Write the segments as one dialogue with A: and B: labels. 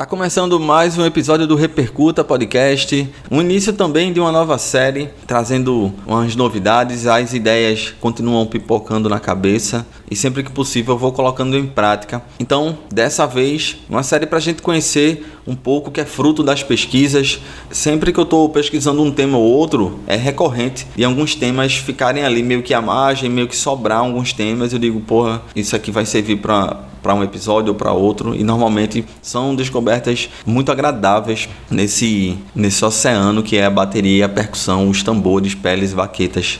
A: Tá começando mais um episódio do Repercuta Podcast, um início também de uma nova série, trazendo umas novidades. As ideias continuam pipocando na cabeça e sempre que possível eu vou colocando em prática. Então, dessa vez, uma série para a gente conhecer um pouco que é fruto das pesquisas. Sempre que eu estou pesquisando um tema ou outro, é recorrente e alguns temas ficarem ali meio que à margem, meio que sobrar alguns temas. Eu digo, porra, isso aqui vai servir para um episódio ou para outro, e normalmente são descobertas muito agradáveis nesse oceano que é a bateria, a percussão, os tambores, peles, baquetas.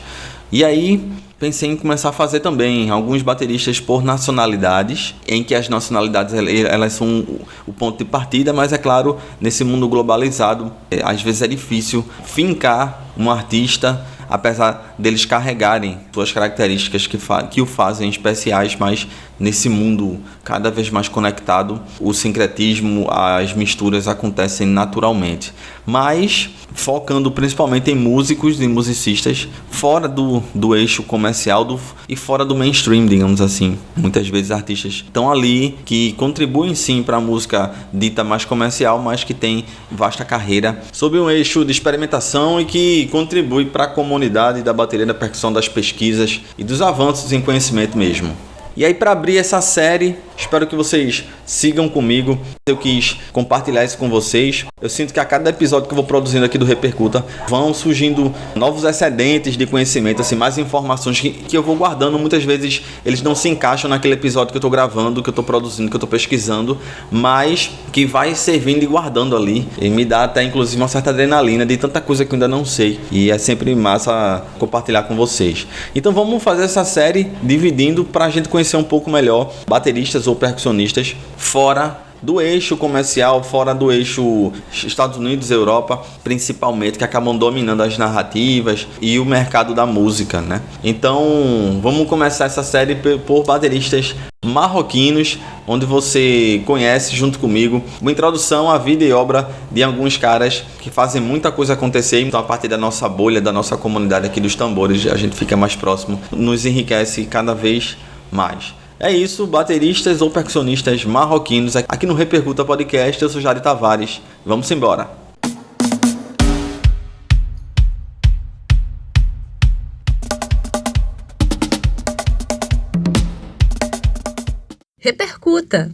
A: E aí pensei em começar a fazer também alguns bateristas por nacionalidades, em que as nacionalidades elas são o ponto de partida, mas é claro, nesse mundo globalizado, às vezes é difícil fincar um artista, apesar deles carregarem suas características que o fazem especiais, mas nesse mundo cada vez mais conectado, o sincretismo, as misturas acontecem naturalmente. Mas focando principalmente em músicos e musicistas fora do eixo comercial e fora do mainstream, digamos assim. Muitas vezes artistas estão ali que contribuem sim para a música dita mais comercial, mas que tem vasta carreira sob um eixo de experimentação e que contribui para a comunidade da bateria, da percussão, das pesquisas e dos avanços em conhecimento mesmo. E aí, para abrir essa série, espero que vocês sigam comigo. Eu quis compartilhar isso com vocês. Eu sinto que a cada episódio que eu vou produzindo aqui do Repercuta, vão surgindo novos excedentes de conhecimento, assim, mais informações que eu vou guardando. Muitas vezes eles não se encaixam naquele episódio que eu estou gravando, que eu estou produzindo, que eu estou pesquisando, mas que vai servindo e guardando ali. E me dá até, inclusive, uma certa adrenalina de tanta coisa que eu ainda não sei. E é sempre massa compartilhar com vocês. Então vamos fazer essa série dividindo para a gente conhecer um pouco melhor bateristas ou percussionistas fora do eixo comercial, fora do eixo Estados Unidos e Europa, principalmente, que acabam dominando as narrativas e o mercado da música, né? Então, vamos começar essa série por bateristas marroquinos, onde você conhece junto comigo uma introdução à vida e obra de alguns caras que fazem muita coisa acontecer. Então, a partir da nossa bolha, da nossa comunidade aqui dos tambores, a gente fica mais próximo, nos enriquece cada vez mais. É isso, bateristas ou percussionistas marroquinos, aqui no Repercuta Podcast. Eu sou Jari Tavares, vamos embora.
B: Repercuta.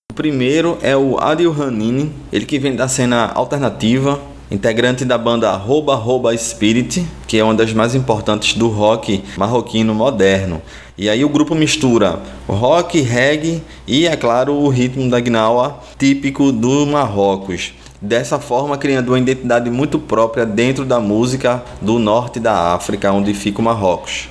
A: O primeiro é o Adil Hanini, ele que vem da cena alternativa, integrante da banda Roba Roba Spirit, que é uma das mais importantes do rock marroquino moderno. E aí o grupo mistura rock, reggae e, é claro, o ritmo da gnawa típico do Marrocos. Dessa forma, criando uma identidade muito própria dentro da música do norte da África, onde fica o Marrocos.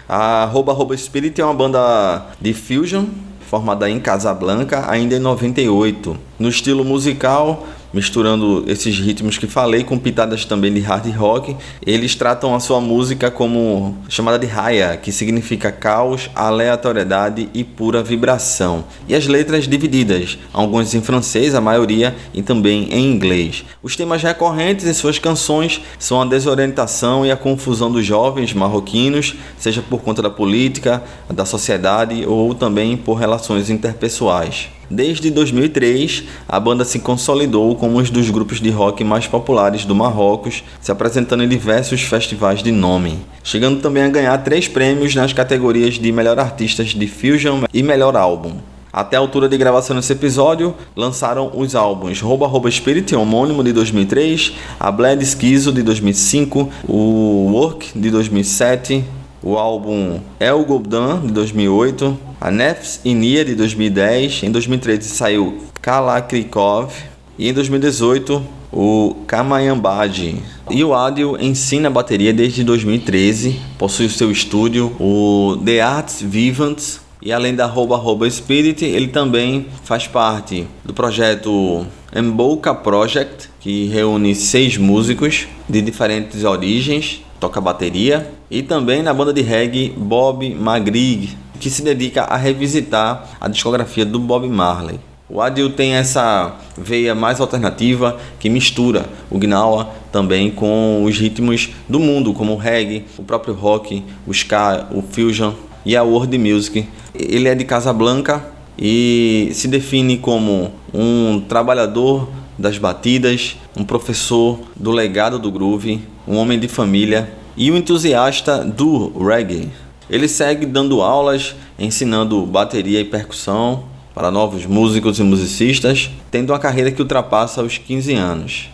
A: A Roba Roba Spirit é uma banda de fusion, formada em Casablanca, ainda em 98. No estilo musical, misturando esses ritmos que falei com pitadas também de hard rock, eles tratam a sua música como chamada de Haya, que significa caos, aleatoriedade e pura vibração. E as letras divididas, algumas em francês, a maioria, e também em inglês. Os temas recorrentes em suas canções são a desorientação e a confusão dos jovens marroquinos, seja por conta da política, da sociedade ou também por relações interpessoais. Desde 2003, a banda se consolidou como um dos grupos de rock mais populares do Marrocos, se apresentando em diversos festivais de nome, chegando também a ganhar 3 prêmios nas categorias de Melhor Artistas de Fusion e Melhor Álbum. Até a altura de gravação desse episódio, lançaram os álbuns Roba Roba Spirit, homônimo, de 2003, a Bled Schizo, de 2005, o Work, de 2007, o álbum El Gobdan, de 2008, a Nefs Inia, de 2010, em 2013 saiu Kalakrikov e em 2018 o Kamayambadi. E o Adil ensina bateria desde 2013, possui o seu estúdio, o The Arts Vivants, e além da Roba Roba Spirit, ele também faz parte do projeto Mboka Project, que reúne 6 músicos de diferentes origens, toca bateria, e também na banda de reggae Bob Magrig, que se dedica a revisitar a discografia do Bob Marley. O Adil tem essa veia mais alternativa que mistura o gnawa também com os ritmos do mundo, como o reggae, o próprio rock, o ska, o fusion e a world music. Ele é de Casablanca, e se define como um trabalhador das batidas, um professor do legado do groove, um homem de família e um entusiasta do reggae. Ele segue dando aulas, ensinando bateria e percussão para novos músicos e musicistas, tendo uma carreira que ultrapassa os 15 anos.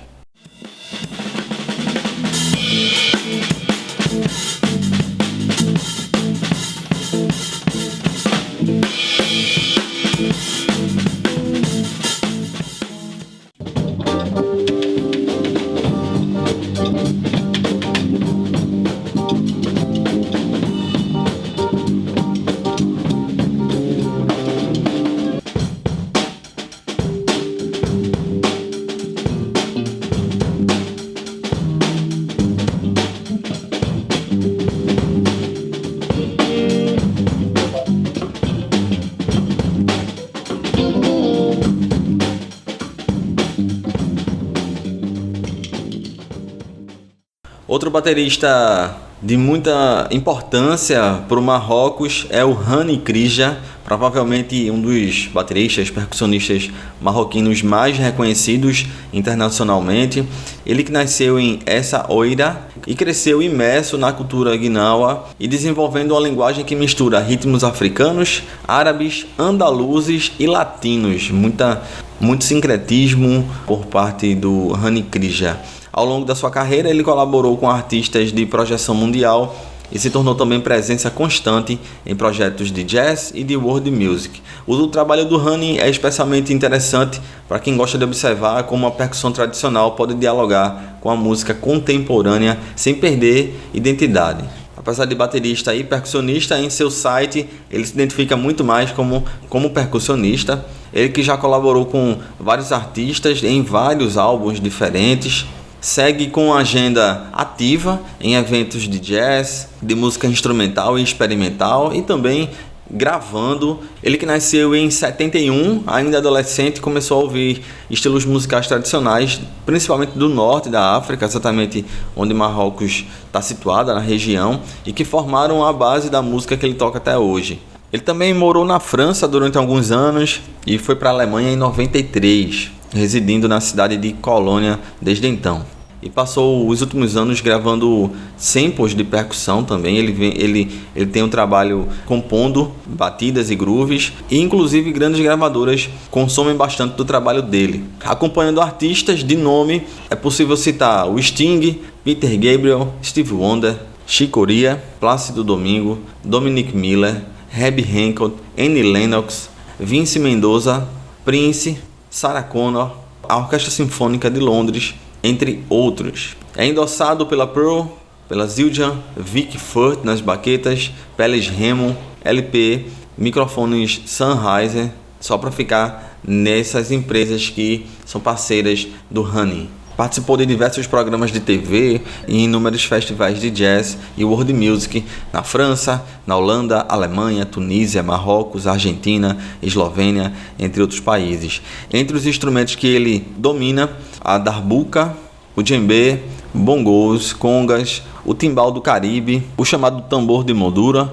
A: Outro baterista de muita importância para o Marrocos é o Hani Krija, provavelmente um dos bateristas, percussionistas marroquinos mais reconhecidos internacionalmente. Ele que nasceu em Essaouira e cresceu imerso na cultura guinaua e desenvolvendo uma linguagem que mistura ritmos africanos, árabes, andaluzes e latinos. Muito sincretismo por parte do Hani Krija. Ao longo da sua carreira, ele colaborou com artistas de projeção mundial e se tornou também presença constante em projetos de jazz e de world music. O trabalho do Hani é especialmente interessante para quem gosta de observar como a percussão tradicional pode dialogar com a música contemporânea sem perder identidade. Apesar de baterista e percussionista, em seu site ele se identifica muito mais como percussionista. Ele que já colaborou com vários artistas em vários álbuns diferentes. Segue com agenda ativa em eventos de jazz, de música instrumental e experimental e também gravando. Ele que nasceu em 71, ainda adolescente, começou a ouvir estilos musicais tradicionais, principalmente do norte da África, exatamente onde Marrocos está situada, na região, e que formaram a base da música que ele toca até hoje. Ele também morou na França durante alguns anos e foi para a Alemanha em 93. Residindo na cidade de Colônia desde então. E passou os últimos anos gravando samples de percussão também. Ele tem um trabalho compondo batidas e grooves, e inclusive grandes gravadoras consomem bastante do trabalho dele. Acompanhando artistas de nome, é possível citar o Sting, Peter Gabriel, Stevie Wonder, Chick Corea, Plácido Domingo, Dominic Miller, Herbie Hancock, Annie Lennox, Vince Mendoza, Prince, Sarah Connor, a Orquestra Sinfônica de Londres, entre outros. É endossado pela Pearl, pela Zildjian, Vic Firth nas baquetas, Peles Hammond, LP, microfones Sennheiser, só para ficar nessas empresas que são parceiras do Hani. Participou de diversos programas de TV e inúmeros festivais de jazz e world music na França, na Holanda, Alemanha, Tunísia, Marrocos, Argentina, Eslovênia, entre outros países. Entre os instrumentos que ele domina, a darbuka, o djembe, bongos, congas, o timbal do Caribe, o chamado tambor de moldura,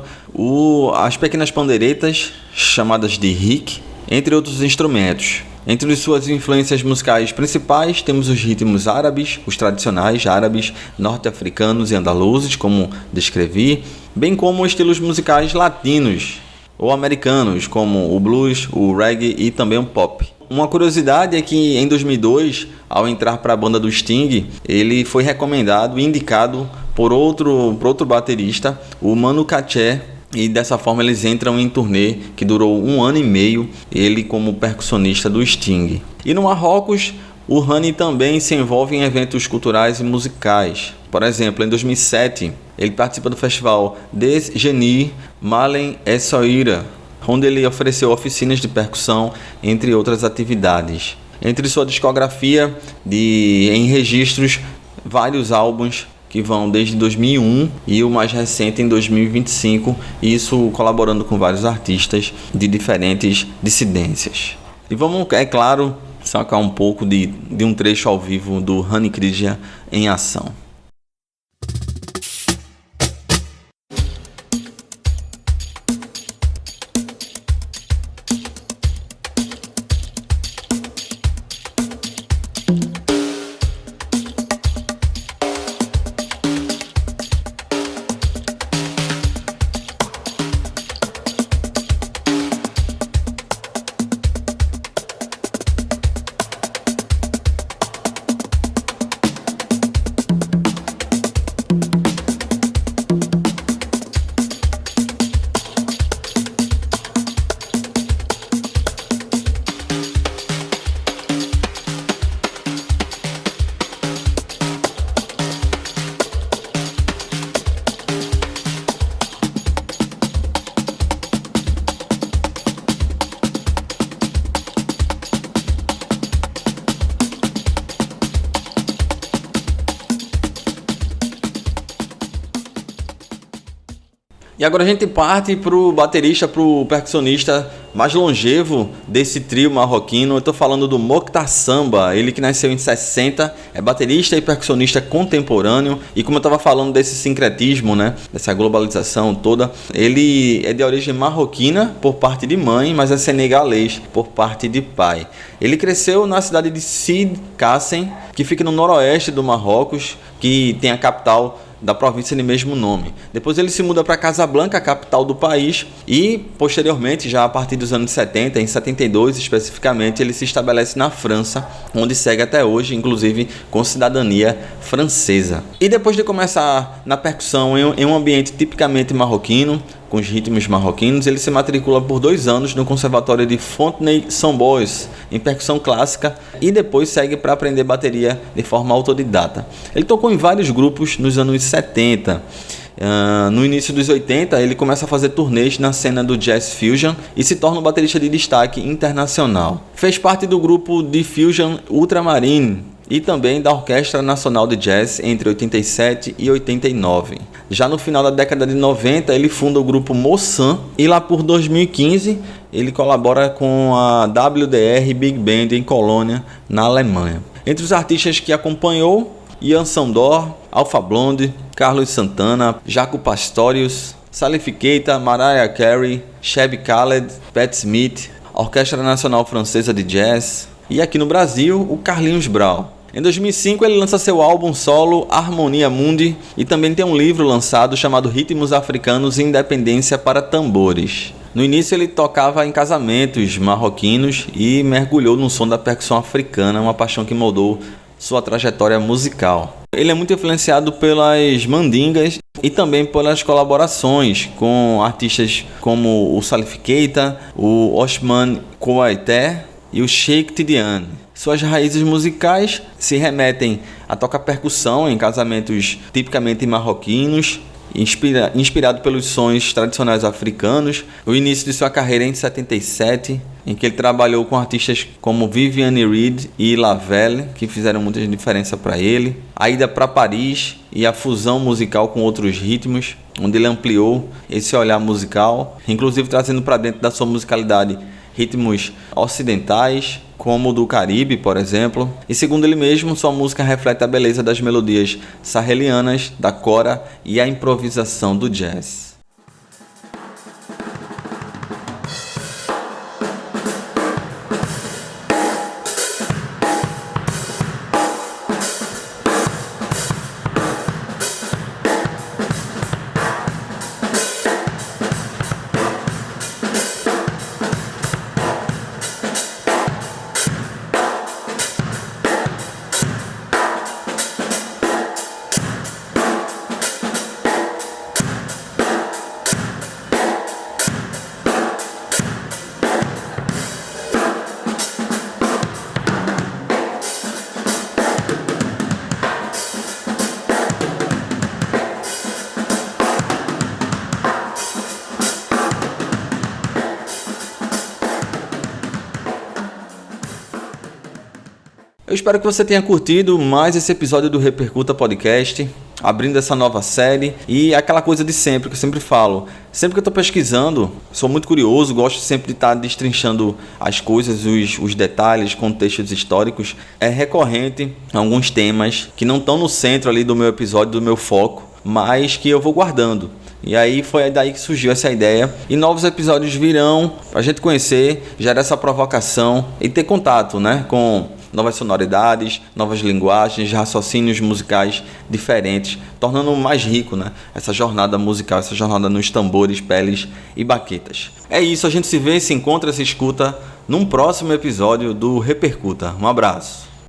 A: as pequenas pandeiretas, chamadas de rique, entre outros instrumentos. Entre suas influências musicais principais temos os ritmos árabes, os tradicionais árabes, norte-africanos e andaluzes, como descrevi, bem como estilos musicais latinos ou americanos, como o blues, o reggae e também o pop. Uma curiosidade é que em 2002, ao entrar para a banda do Sting, ele foi recomendado e indicado por outro baterista, o Manu Katché, e dessa forma eles entram em turnê que durou 1 ano e meio, ele como percussionista do Sting. E no Marrocos, o Hani também se envolve em eventos culturais e musicais. Por exemplo, em 2007, ele participa do festival Des Genies Malen Essaouira, onde ele ofereceu oficinas de percussão, entre outras atividades. Entre sua discografia em registros, vários álbuns que vão desde 2001 e o mais recente em 2025, isso colaborando com vários artistas de diferentes dissidências. E vamos, é claro, sacar um pouco de um trecho ao vivo do Hani Krija em ação. E agora a gente parte pro baterista, pro percussionista mais longevo desse trio marroquino. Eu tô falando do Mokhtar Samba, ele que nasceu em 60, é baterista e percussionista contemporâneo. E como eu tava falando desse sincretismo, né, dessa globalização toda, ele é de origem marroquina por parte de mãe, mas é senegalês por parte de pai. Ele cresceu na cidade de Sid Kassem, que fica no noroeste do Marrocos, que tem a capital da província de mesmo nome. Depois ele se muda para Casablanca, a capital do país, e posteriormente, já a partir dos anos 70, em 72 especificamente, ele se estabelece na França, onde segue até hoje, inclusive com cidadania francesa. E depois de começar na percussão em um ambiente tipicamente marroquino, com os ritmos marroquinos, ele se matricula por 2 anos no Conservatório de Fontenay-sous-Bois, em percussão clássica, e depois segue para aprender bateria de forma autodidata. Ele tocou em vários grupos nos anos 70. No início dos 80, ele começa a fazer turnês na cena do Jazz Fusion e se torna um baterista de destaque internacional. Fez parte do grupo de Fusion Ultramarine e também da Orquestra Nacional de Jazz entre 87 e 89. Já no final da década de 90, ele funda o grupo Moçan e lá por 2015 ele colabora com a WDR Big Band em Colônia, na Alemanha. Entre os artistas que acompanhou, Ian Sandor, Alpha Blondy, Carlos Santana, Jaco Pastorius, Salif Keita, Mariah Carey, Cheb Khaled, Pat Smith, Orquestra Nacional Francesa de Jazz e aqui no Brasil, o Carlinhos Brau. Em 2005 ele lança seu álbum solo Harmonia Mundi e também tem um livro lançado chamado Ritmos Africanos e Independência para Tambores. No início ele tocava em casamentos marroquinos e mergulhou no som da percussão africana, uma paixão que moldou sua trajetória musical. Ele é muito influenciado pelas mandingas e também pelas colaborações com artistas como o Salif Keita, o Osman Kouyaté e o Cheikh Tidiane. Suas raízes musicais se remetem a tocar percussão em casamentos tipicamente marroquinos, inspirado pelos sons tradicionais africanos. O início de sua carreira é em 77, em que ele trabalhou com artistas como Viviane Reed e Lavelle, que fizeram muita diferença para ele. A ida para Paris e a fusão musical com outros ritmos, onde ele ampliou esse olhar musical, inclusive trazendo para dentro da sua musicalidade ritmos ocidentais, como o do Caribe, por exemplo. E segundo ele mesmo, sua música reflete a beleza das melodias sahelianas, da cora e a improvisação do jazz. Eu espero que você tenha curtido mais esse episódio do Repercuta Podcast, abrindo essa nova série. E aquela coisa de sempre, que eu sempre falo, sempre que eu estou pesquisando, sou muito curioso, gosto sempre de estar destrinchando as coisas, os detalhes, contextos históricos. É recorrente alguns temas que não estão no centro ali do meu episódio, do meu foco, mas que eu vou guardando. E aí foi daí que surgiu essa ideia. E novos episódios virão para a gente conhecer, gerar essa provocação e ter contato, né, com novas sonoridades, novas linguagens, raciocínios musicais diferentes, tornando mais rico, né, essa jornada musical, essa jornada nos tambores, peles e baquetas. É isso, a gente se vê, se encontra, se escuta num próximo episódio do Repercuta. Um abraço.